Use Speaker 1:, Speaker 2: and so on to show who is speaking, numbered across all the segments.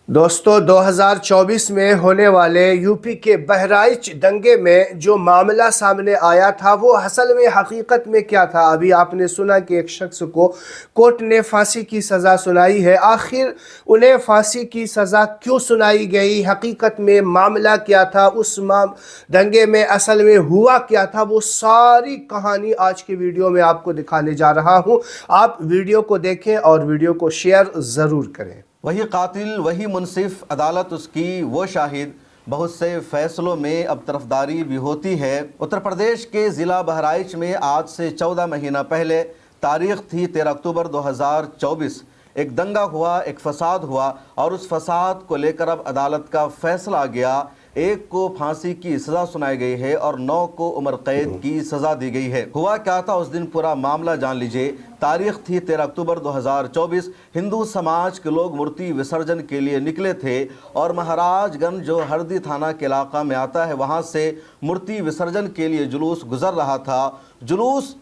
Speaker 1: दोस्तों 2024 में होने वाले यूपी के बहराइच दंगे में जो मामला सामने आया था वो असल में हकीकत में क्या था। अभी आपने सुना कि एक शख्स को कोर्ट ने फांसी की सज़ा सुनाई है। आखिर उन्हें फांसी की सज़ा क्यों सुनाई गई, हकीकत में मामला क्या था, उस दंगे में असल में हुआ क्या था, वो सारी कहानी आज की वीडियो में आपको दिखाने जा रहा हूँ। आप वीडियो को देखें और वीडियो को शेयर ज़रूर करें।
Speaker 2: वही कातिल, वही मुनसिफ, अदालत उसकी, वो शाहिद। बहुत से फैसलों में अब तरफदारी भी होती है। उत्तर प्रदेश के ज़िला बहराइच में आज से 14 महीना पहले, तारीख थी 13 अक्टूबर 2024, एक दंगा हुआ, एक फसाद हुआ और उस फसाद को लेकर अब अदालत का फैसला आ गया। एक को फांसी की सज़ा सुनाई गई है और 9 को उम्र कैद की सज़ा दी गई है। हुआ क्या था उस दिन, पूरा मामला जान लीजिए। तारीख थी 13 अक्टूबर 2024। हिंदू समाज के लोग मूर्ति विसर्जन के लिए निकले थे और महाराजगंज, जो हरदी थाना के इलाका में आता है, वहाँ से मूर्ति विसर्जन के लिए जुलूस गुजर रहा था। जुलूस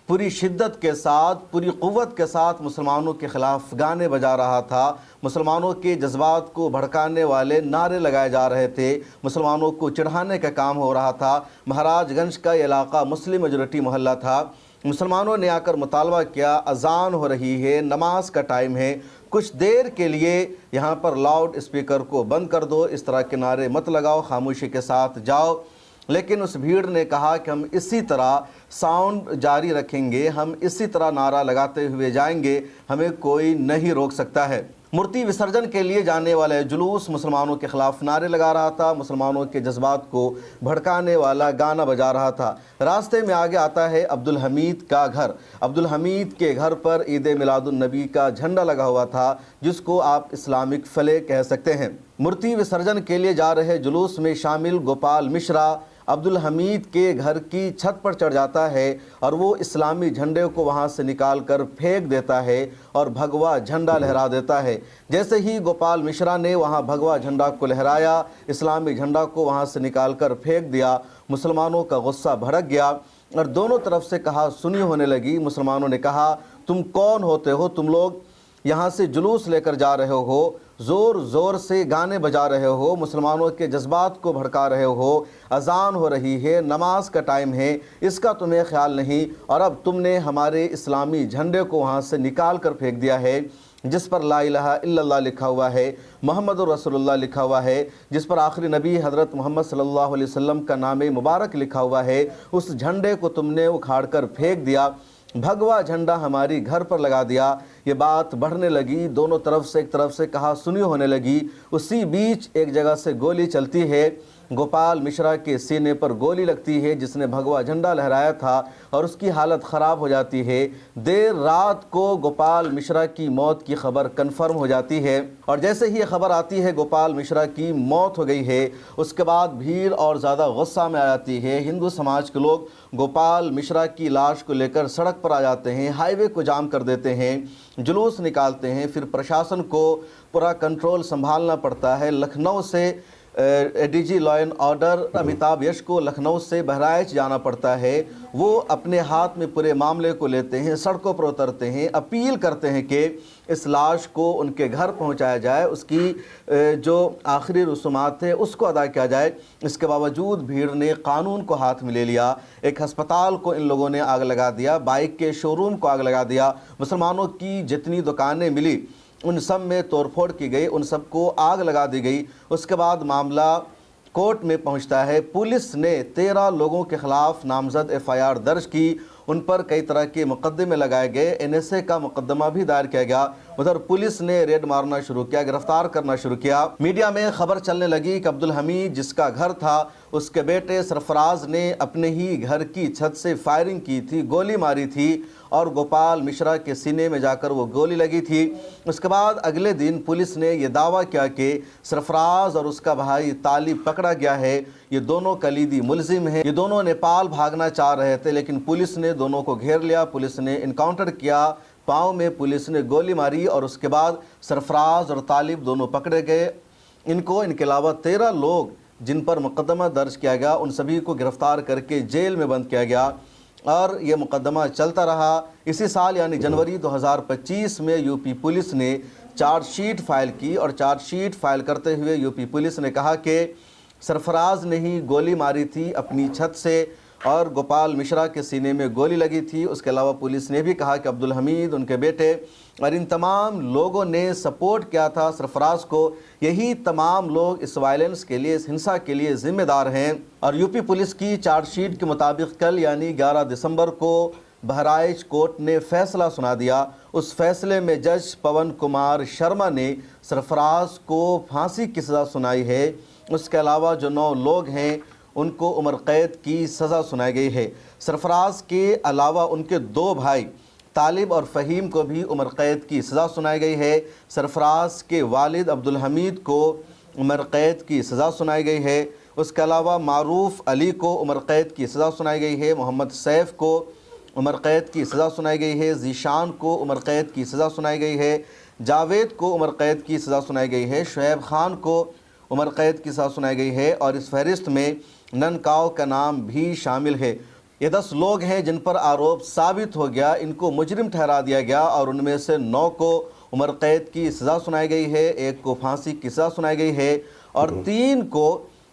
Speaker 2: पूरी शिद्दत के साथ, पूरी क़ुव्वत के साथ मुसलमानों के ख़िलाफ़ गाने बजा रहा था। मुसलमानों के जज्बात को भड़काने वाले नारे लगाए जा रहे थे। मुसलमानों को चिढ़ाने का काम हो रहा था। महाराजगंज का इलाका मुस्लिम मेजॉरिटी मोहल्ला था। मुसलमानों ने आकर मुतालबा किया, अजान हो रही है, नमाज का टाइम है, कुछ देर के लिए यहाँ पर लाउड स्पीकर को बंद कर दो, इस तरह के नारे मत लगाओ, खामोशी के साथ जाओ। लेकिन उस भीड़ ने कहा कि हम इसी तरह साउंड जारी रखेंगे, हम इसी तरह नारा लगाते हुए जाएंगे, हमें कोई नहीं रोक सकता है। मूर्ति विसर्जन के लिए जाने वाले जुलूस मुसलमानों के ख़िलाफ़ नारे लगा रहा था, मुसलमानों के जज्बात को भड़काने वाला गाना बजा रहा था। रास्ते में आगे आता है अब्दुल हमीद का घर। अब्दुल हमीद के घर पर ईद मिलादुन नबी का झंडा लगा हुआ था, जिसको आप इस्लामिक फले कह सकते हैं। मूर्ति विसर्जन के लिए जा रहे जुलूस में शामिल गोपाल मिश्रा अब्दुल हमीद के घर की छत पर चढ़ जाता है और वो इस्लामी झंडे को वहाँ से निकाल कर फेंक देता है और भगवा झंडा लहरा देता है। जैसे ही गोपाल मिश्रा ने वहाँ भगवा झंडा को लहराया, इस्लामी झंडा को वहाँ से निकाल कर फेंक दिया, मुसलमानों का गुस्सा भड़क गया और दोनों तरफ से कहा सुनी होने लगी। मुसलमानों ने कहा, तुम कौन होते हो, तुम लोग यहाँ से जुलूस लेकर जा रहे हो, ज़ोर ज़ोर से गाने बजा रहे हो, मुसलमानों के जज्बात को भड़का रहे हो, अजान हो रही है, नमाज का टाइम है, इसका तुम्हें ख्याल नहीं और अब तुमने हमारे इस्लामी झंडे को वहाँ से निकाल कर फेंक दिया है, जिस पर ला इलाहा इल्लल्लाह लिखा हुआ है, मोहम्मद रसूलुल्लाह लिखा हुआ है, जिस पर आखिरी नबी हज़रत मोहम्मद सल्लल्लाहु अलैहि वसल्लम का नाम मुबारक लिखा हुआ है। उस झंडे को तुमने उखाड़ कर फेंक दिया, भगवा झंडा हमारी घर पर लगा दिया। ये बात बढ़ने लगी, दोनों तरफ से, एक तरफ से कहा सुनी होने लगी। उसी बीच एक जगह से गोली चलती है, गोपाल मिश्रा के सीने पर गोली लगती है, जिसने भगवा झंडा लहराया था और उसकी हालत ख़राब हो जाती है। देर रात को गोपाल मिश्रा की मौत की खबर कन्फर्म हो जाती है और जैसे ही ये खबर आती है गोपाल मिश्रा की मौत हो गई है, उसके बाद भीड़ और ज़्यादा गुस्सा में आ जाती है। हिंदू समाज के लोग गोपाल मिश्रा की लाश को लेकर सड़क पर आ जाते हैं, हाईवे को जाम कर देते हैं, जुलूस निकालते हैं। फिर प्रशासन को पूरा कंट्रोल संभालना पड़ता है। लखनऊ से ADG law and order Amitabh Yash को लखनऊ से बहराइच जाना पड़ता है। वो अपने हाथ में पूरे मामले को लेते हैं, सड़कों पर उतरते हैं, अपील करते हैं कि इस लाश को उनके घर पहुंचाया जाए, उसकी जो आखिरी रसूमात है उसको अदा किया जाए। इसके बावजूद भीड़ ने कानून को हाथ में ले लिया। एक हस्पताल को इन लोगों ने आग लगा दिया, बाइक के शोरूम को आग लगा दिया, मुसलमानों की जितनी दुकानें मिली उन सब में तोड़फोड़ की गई, उन सबको आग लगा दी गई। उसके बाद मामला कोर्ट में पहुंचता है। पुलिस ने 13 लोगों के ख़िलाफ़ नामजद एफआईआर दर्ज की, उन पर कई तरह के मुकदमे लगाए गए, एनएसए का मुकदमा भी दायर किया गया। उधर पुलिस ने रेड मारना शुरू किया, गिरफ्तार करना शुरू किया। मीडिया में खबर चलने लगी कि अब्दुल हमीद जिसका घर था, उसके बेटे सरफराज ने अपने ही घर की छत से फायरिंग की थी, गोली मारी थी और गोपाल मिश्रा के सीने में जाकर वो गोली लगी थी। उसके बाद अगले दिन पुलिस ने यह दावा किया कि सरफराज और उसका भाई तालिब पकड़ा गया है, ये दोनों कलीदी मुलजिम हैं, ये दोनों नेपाल भागना चाह रहे थे, लेकिन पुलिस ने दोनों को घेर लिया, पुलिस ने इनकाउंटर किया, पाँव में पुलिस ने गोली मारी और उसके बाद सरफराज और तालिब दोनों पकड़े गए। इनको, इनके अलावा 13 लोग जिन पर मुकदमा दर्ज किया गया, उन सभी को गिरफ्तार करके जेल में बंद किया गया और ये मुकदमा चलता रहा। इसी साल यानी जनवरी 2025 में यूपी पुलिस ने चार्जशीट फाइल की और चार्जशीट फाइल करते हुए यूपी पुलिस ने कहा कि सरफराज ने ही गोली मारी थी अपनी छत से और गोपाल मिश्रा के सीने में गोली लगी थी। उसके अलावा पुलिस ने भी कहा कि अब्दुल हमीद, उनके बेटे और इन तमाम लोगों ने सपोर्ट किया था सरफराज को। यही तमाम लोग इस वायलेंस के लिए, इस हिंसा के लिए ज़िम्मेदार हैं। और यूपी पुलिस की चार्जशीट के मुताबिक कल यानी 11 दिसंबर को बहराइच कोर्ट ने फैसला सुना दिया। उस फैसले में जज पवन कुमार शर्मा ने सरफराज को फांसी की सज़ा सुनाई है। उसके अलावा जो 9 लोग हैं उनको उम्र कैद की सज़ा सुनाई गई है। सरफराज के अलावा उनके 2 भाई तालिब और फ़हीम को भी उम्र कैद की सज़ा सुनाई गई है। सरफराज के वालिद अब्दुल हमीद को उम्र कैद की सज़ा सुनाई गई है। उसके अलावा मारूफ अली को उम्र कैद की सज़ा सुनाई गई है। मोहम्मद सैफ को उम्र कैद की सज़ा सुनाई गई है। ज़ीशान को उम्र कैद की सज़ा सुनाई गई है। जावेद को उम्र कैद की सज़ा सुनाई गई है। शुएब खान को उम्र कैद की सज़ा सुनाई गई है। और इस फहरिस्त में ननकाव का नाम भी शामिल है। ये 10 लोग हैं जिन पर आरोप साबित हो गया, इनको मुजरिम ठहरा दिया गया और उनमें से 9 को उम्र कैद की सज़ा सुनाई गई है, 1 को फांसी की सज़ा सुनाई गई है और 3 को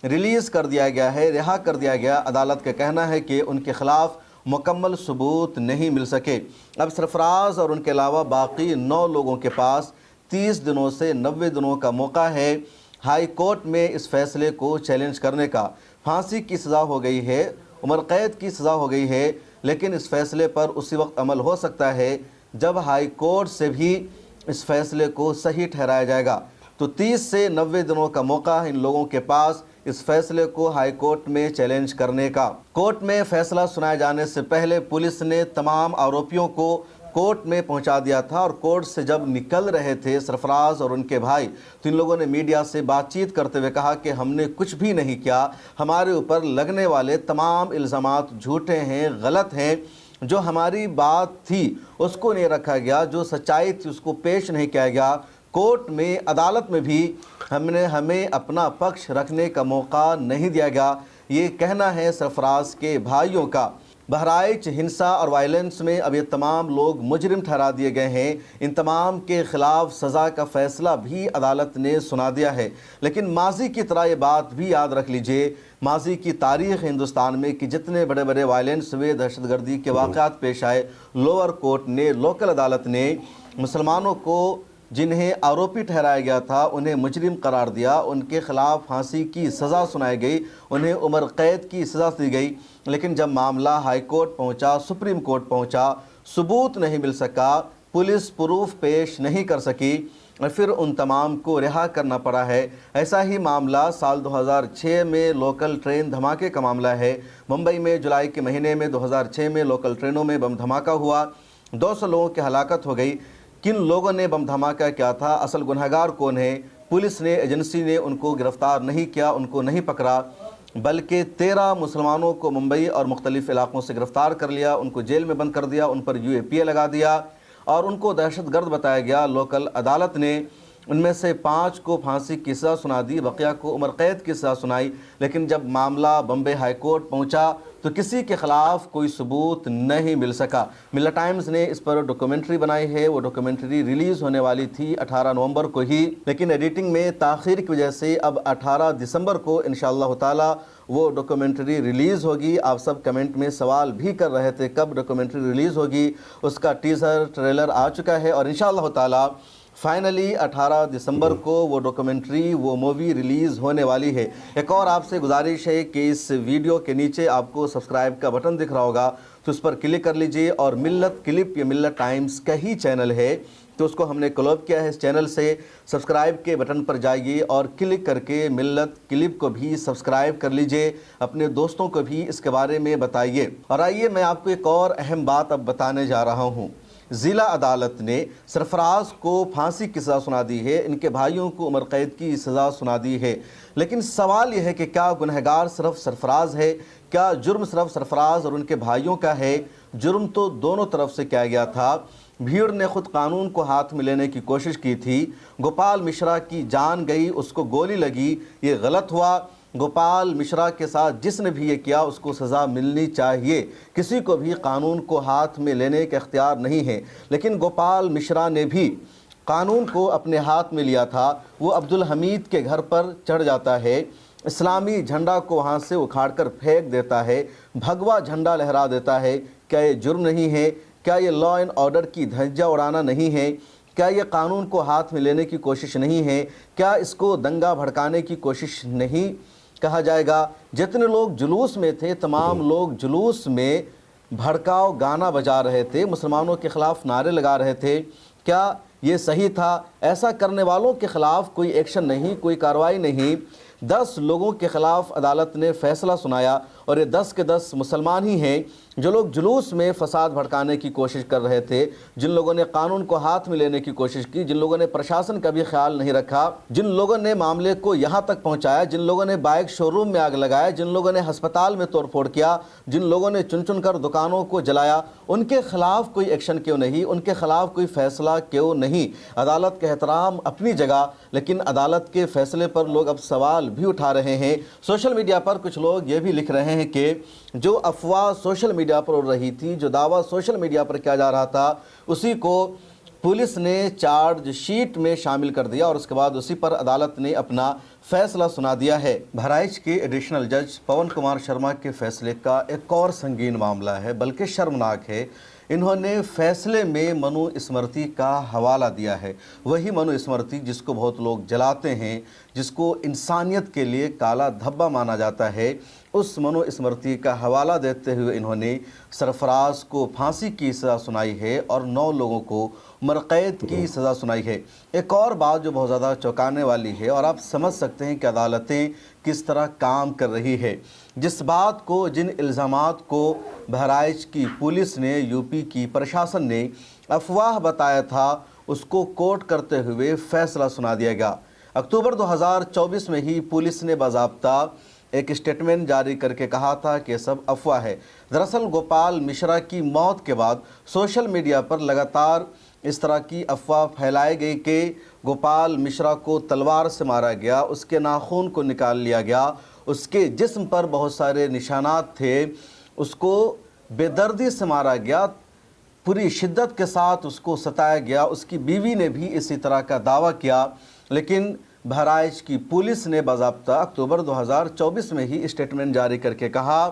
Speaker 2: रिलीज़ कर दिया गया है, रिहा कर दिया गया। अदालत का कहना है कि उनके ख़िलाफ़ मुकम्मल सबूत नहीं मिल सके। अब सरफराज और उनके अलावा बाकी 9 लोगों के पास 30 दिनों से 90 दिनों का मौका है हाई कोर्ट में इस फैसले को चैलेंज करने का। फांसी की सज़ा हो गई है, उम्र कैद की सज़ा हो गई है, लेकिन इस फैसले पर उसी वक्त अमल हो सकता है जब हाई कोर्ट से भी इस फैसले को सही ठहराया जाएगा। तो 30 से 90 दिनों का मौका इन लोगों के पास इस फैसले को हाई कोर्ट में चैलेंज करने का। कोर्ट में फैसला सुनाए जाने से पहले पुलिस ने तमाम आरोपियों को कोर्ट में पहुंचा दिया था और कोर्ट से जब निकल रहे थे सरफराज और उनके भाई, तो इन लोगों ने मीडिया से बातचीत करते हुए कहा कि हमने कुछ भी नहीं किया, हमारे ऊपर लगने वाले तमाम इल्ज़ामात झूठे हैं, गलत हैं। जो हमारी बात थी उसको नहीं रखा गया, जो सच्चाई थी उसको पेश नहीं किया गया। कोर्ट में, अदालत में भी हमें अपना पक्ष रखने का मौका नहीं दिया गया। ये कहना है सरफराज के भाइयों का। बहराइच हिंसा और वायलेंस में अब ये तमाम लोग मुजरिम ठहरा दिए गए हैं। इन तमाम के ख़िलाफ़ सज़ा का फ़ैसला भी अदालत ने सुना दिया है। लेकिन माजी की तरह ये बात भी याद रख लीजिए, माजी की तारीख़ हिंदुस्तान में कि जितने बड़े बड़े वायलेंस हुए, दहशतगर्दी के वाक़यात पेश आए, लोअर कोर्ट ने, लोकल अदालत ने मुसलमानों को जिन्हें आरोपी ठहराया गया था उन्हें मुजरिम करार दिया, उनके ख़िलाफ़ फांसी की सज़ा सुनाई गई, उन्हें उम्र कैद की सज़ा दी गई। लेकिन जब मामला हाई कोर्ट पहुंचा, सुप्रीम कोर्ट पहुंचा, सबूत नहीं मिल सका, पुलिस प्रूफ पेश नहीं कर सकी और फिर उन तमाम को रिहा करना पड़ा है। ऐसा ही मामला साल 2006 में लोकल ट्रेन धमाके का मामला है। मुंबई में जुलाई के महीने में 2006 में लोकल ट्रेनों में बम धमाका हुआ, 200 लोगों की हलाकत हो गई। किन लोगों ने बम धमाका किया था, असल गुनहगार कौन है, पुलिस ने, एजेंसी ने उनको गिरफ्तार नहीं किया, उनको नहीं पकड़ा, बल्कि 13 मुसलमानों को मुंबई और मुख्तलिफ़ इलाक़ों से गिरफ़्तार कर लिया, उनको जेल में बंद कर दिया, उन पर UAPA लगा दिया और उनको दहशतगर्द बताया गया। लोकल अदालत ने उनमें से 5 को फांसी की सज़ा सुना दी, बकिया को उम्र कैद की सज़ा सुनाई। लेकिन जब मामला बम्बे हाई कोर्ट पहुँचा तो किसी के ख़िलाफ़ कोई सबूत नहीं मिल सका। मिल्लत टाइम्स ने इस पर डॉक्यूमेंट्री बनाई है। वो डॉक्यूमेंट्री रिलीज़ होने वाली थी 18 नवंबर को ही, लेकिन एडिटिंग में ताख़ीर की वजह से अब 18 दिसंबर को इंशाअल्लाह ताला वो डॉक्यूमेंट्री रिलीज़ होगी। आप सब कमेंट में सवाल भी कर रहे थे कब डॉक्यूमेंट्री रिलीज़ होगी। उसका टीज़र, ट्रेलर आ चुका है और इंशाअल्लाह ताला फाइनली 18 दिसंबर को वो डॉक्यूमेंट्री, वो मूवी रिलीज़ होने वाली है। एक और आपसे गुजारिश है कि इस वीडियो के नीचे आपको सब्सक्राइब का बटन दिख रहा होगा, तो उस पर क्लिक कर लीजिए। और मिल्लत क्लिप, ये मिल्लत टाइम्स का ही चैनल है, तो उसको हमने क्लोब किया है। इस चैनल से सब्सक्राइब के बटन पर जाइए और क्लिक करके मिल्लत क्लिप को भी सब्सक्राइब कर लीजिए, अपने दोस्तों को भी इसके बारे में बताइए। और आइए मैं आपको एक और अहम बात अब बताने जा रहा हूँ। ज़िला अदालत ने सरफराज को फांसी की सज़ा सुना दी है, इनके भाइयों को उम्र कैद की सज़ा सुना दी है। लेकिन सवाल यह है कि क्या गुनहगार सिर्फ सरफराज है? क्या जुर्म सिर्फ सरफराज और उनके भाइयों का है? जुर्म तो दोनों तरफ से किया गया था। भीड़ ने खुद कानून को हाथ में लेने की कोशिश की थी। गोपाल मिश्रा की जान गई, उसको गोली लगी, ये गलत हुआ। गोपाल मिश्रा के साथ जिसने भी ये किया उसको सज़ा मिलनी चाहिए। किसी को भी कानून को हाथ में लेने का इख्तियार नहीं है। लेकिन गोपाल मिश्रा ने भी कानून को अपने हाथ में लिया था वो अब्दुल हमीद के घर पर चढ़ जाता है, इस्लामी झंडा को वहाँ से उखाड़कर फेंक देता है, भगवा झंडा लहरा देता है। क्या ये जुर्म नहीं है? क्या ये लॉ एंड ऑर्डर की धज्जियाँ उड़ाना नहीं है? क्या ये कानून को हाथ में लेने की कोशिश नहीं है? क्या इसको दंगा भड़काने की कोशिश नहीं कहा जाएगा? जितने लोग जुलूस में थे, तमाम लोग जुलूस में भड़काऊ गाना बजा रहे थे, मुसलमानों के ख़िलाफ़ नारे लगा रहे थे। क्या ये सही था? ऐसा करने वालों के ख़िलाफ़ कोई एक्शन नहीं, कोई कार्रवाई नहीं। 10 लोगों के ख़िलाफ़ अदालत ने फ़ैसला सुनाया और ये 10 के 10 मुसलमान ही हैं जो लोग जुलूस में फ़साद भड़काने की कोशिश कर रहे थे, जिन लोगों ने कानून को हाथ में लेने की कोशिश की, जिन लोगों ने प्रशासन का भी ख्याल नहीं रखा, जिन लोगों ने मामले को यहाँ तक पहुँचाया, जिन लोगों ने बाइक शोरूम में आग लगाया, जिन लोगों ने अस्पताल में तोड़फोड़ किया, जिन लोगों ने चुन चुन कर दुकानों को जलाया, उनके ख़िलाफ़ कोई एक्शन क्यों नहीं? उनके ख़िलाफ़ कोई फ़ैसला क्यों नहीं? अदालत का एहतराम अपनी जगह, लेकिन अदालत के फ़ैसले पर लोग अब सवाल भी उठा रहे हैं। सोशल मीडिया पर कुछ लोग ये भी लिख रहे हैं कि जो अफवाह सोशल मीडिया पर उड़ रही थी, जो दावा सोशल मीडिया पर किया जा रहा था, उसी को पुलिस ने चार्जशीट में शामिल कर दिया और उसके बाद उसी पर अदालत ने अपना फैसला सुना दिया है। बहराइच के एडिशनल जज पवन कुमार शर्मा के फैसले का एक और संगीन मामला है, बल्कि शर्मनाक है। इन्होंने फैसले में मनु स्मृति का हवाला दिया है, वही मनु स्मृति जिसको बहुत लोग जलाते हैं, जिसको इंसानियत के लिए काला धब्बा माना जाता है। उस मनु स्मृति का हवाला देते हुए इन्होंने सरफराज को फांसी की सज़ा सुनाई है और 9 लोगों को उम्रक़ैद की सज़ा सुनाई है। एक और बात जो बहुत ज़्यादा चौंकाने वाली है और आप समझ सकते हैं कि अदालतें किस तरह काम कर रही है। जिस बात को, जिन इल्ज़ामात को बहराइच की पुलिस ने, यूपी की प्रशासन ने अफवाह बताया था, उसको कोर्ट करते हुए फ़ैसला सुना दिया गया। अक्टूबर 2024 में ही पुलिस ने बाज़ाब्ता एक स्टेटमेंट जारी करके कहा था कि सब अफवाह है। दरअसल गोपाल मिश्रा की मौत के बाद सोशल मीडिया पर लगातार इस तरह की अफवाह फैलाई गई कि गोपाल मिश्रा को तलवार से मारा गया, उसके नाखून को निकाल लिया गया, उसके जिस्म पर बहुत सारे निशानात थे, उसको बेदर्दी से मारा गया, पूरी शिद्दत के साथ उसको सताया गया। उसकी बीवी ने भी इसी तरह का दावा किया, लेकिन बहराइच की पुलिस ने बाज़ाब्ता अक्टूबर 2024 में ही स्टेटमेंट जारी करके कहा,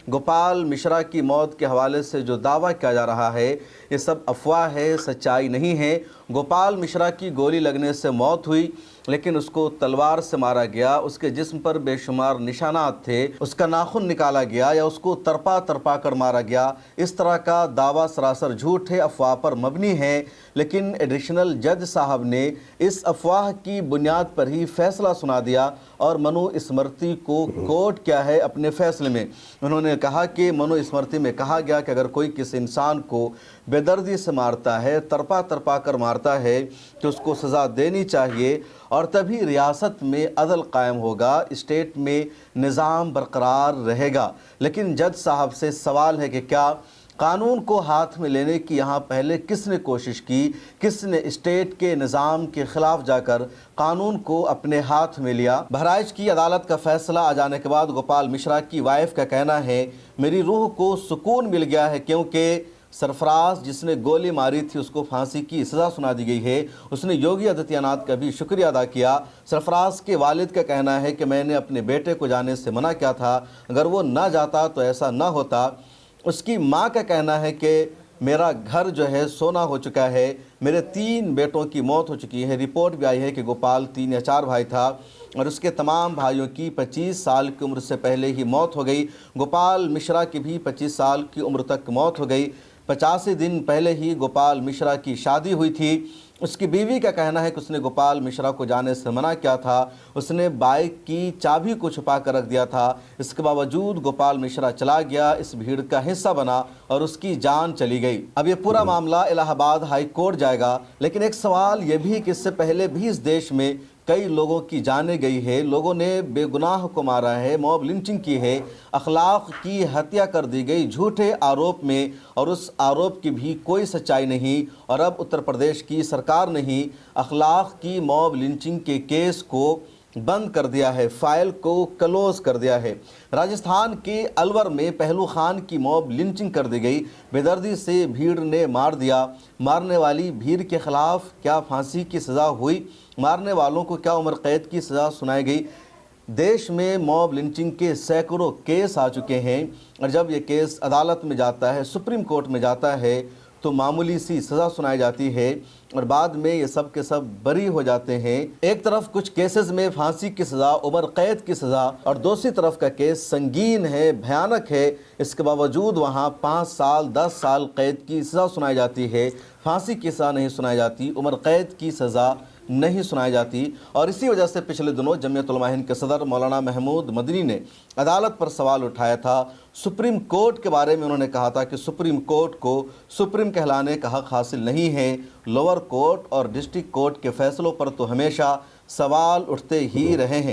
Speaker 2: गोपाल मिश्रा की मौत के हवाले से जो दावा किया जा रहा है ये सब अफवाह है, सच्चाई नहीं है। गोपाल मिश्रा की गोली लगने से मौत हुई, लेकिन उसको तलवार से मारा गया, उसके जिस्म पर बेशुमार निशानात थे, उसका नाखून निकाला गया या उसको तरपा तरपा कर मारा गया। इस तरह का दावा सरासर झूठ है, अफवाह पर मबनी है। लेकिन एडिशनल जज साहब ने इस अफवाह की बुनियाद पर ही फैसला सुना दिया और मनु स्मृति को कोट किया है अपने फैसले में। उन्होंने कहा कि मनु स्मृति में कहा गया कि अगर कोई किसी इंसान को बेदर्दी से मारता है, तरपा तरपा कर मारता है, तो उसको सज़ा देनी चाहिए और तभी रियासत में अदल कायम होगा, स्टेट में निज़ाम बरकरार रहेगा। लेकिन जज साहब से सवाल है कि क्या कानून को हाथ में लेने की यहाँ पहले किसने कोशिश की? किसने स्टेट के निज़ाम के ख़िलाफ़ जाकर कानून को अपने हाथ में लिया? बहराइच की अदालत का फ़ैसला आ जाने के बाद गोपाल मिश्रा की वाइफ का कहना है, मेरी रूह को सुकून मिल गया है, क्योंकि सरफराज जिसने गोली मारी थी उसको फांसी की सज़ा सुना दी गई है। उसने योगी आदित्यनाथ का भी शुक्रिया अदा किया। सरफराज के वालिद का कहना है कि मैंने अपने बेटे को जाने से मना किया था, अगर वो ना जाता तो ऐसा ना होता। उसकी माँ का कहना है कि मेरा घर जो है सोना हो चुका है, मेरे 3 बेटों की मौत हो चुकी है। रिपोर्ट भी आई है कि गोपाल 3 या 4 भाई था और उसके तमाम भाइयों की 25 साल की उम्र से पहले ही मौत हो गई। गोपाल मिश्रा की भी 25 साल की उम्र तक मौत हो गई। 85 दिन पहले ही गोपाल मिश्रा की शादी हुई थी। उसकी बीवी का कहना है कि उसने गोपाल मिश्रा को जाने से मना किया था, उसने बाइक की चाबी को छुपा कर रख दिया था। इसके बावजूद गोपाल मिश्रा चला गया, इस भीड़ का हिस्सा बना और उसकी जान चली गई। अब ये पूरा मामला इलाहाबाद हाई कोर्ट जाएगा। लेकिन एक सवाल ये भी कि इससे पहले भी इस देश में कई लोगों की जानें गई है, लोगों ने बेगुनाह को मारा है, मॉब लिंचिंग की है, अखलाक की हत्या कर दी गई झूठे आरोप में, और उस आरोप की भी कोई सच्चाई नहीं। और अब उत्तर प्रदेश की सरकार ने ही अखलाक की मॉब लिंचिंग के केस को बंद कर दिया है, फाइल को क्लोज कर दिया है। राजस्थान के अलवर में पहलू खान की मॉब लिंचिंग कर दी गई। बेदर्दी से भीड़ ने मार दिया। मारने वाली भीड़ के खिलाफ क्या फांसी की सज़ा हुई? मारने वालों को क्या उम्र कैद की सज़ा सुनाई गई? देश में मॉब लिंचिंग के सैकड़ों केस आ चुके हैं और जब ये केस अदालत में जाता है, सुप्रीम कोर्ट में जाता है, तो मामूली सी सज़ा सुनाई जाती है और बाद में ये सब के सब बरी हो जाते हैं। एक तरफ कुछ केसेस में फांसी की सज़ा, उम्र कैद की सज़ा और दूसरी तरफ का केस संगीन है, भयानक है। इसके बावजूद वहाँ 5 साल 10 साल कैद की सज़ा सुनाई जाती है, फांसी की सज़ा नहीं सुनाई जाती, उम्र कैद की सज़ा नहीं सुनाई जाती। और इसी वजह से पिछले दिनों जमीयत उलमा हिंद के सदर मौलाना महमूद मदनी ने अदालत पर सवाल उठाया था। सुप्रीम कोर्ट के बारे में उन्होंने कहा था कि सुप्रीम कोर्ट को सुप्रीम कहलाने का हक हासिल नहीं है। लोअर कोर्ट और डिस्ट्रिक्ट कोर्ट के फैसलों पर तो हमेशा सवाल उठते ही रहे हैं।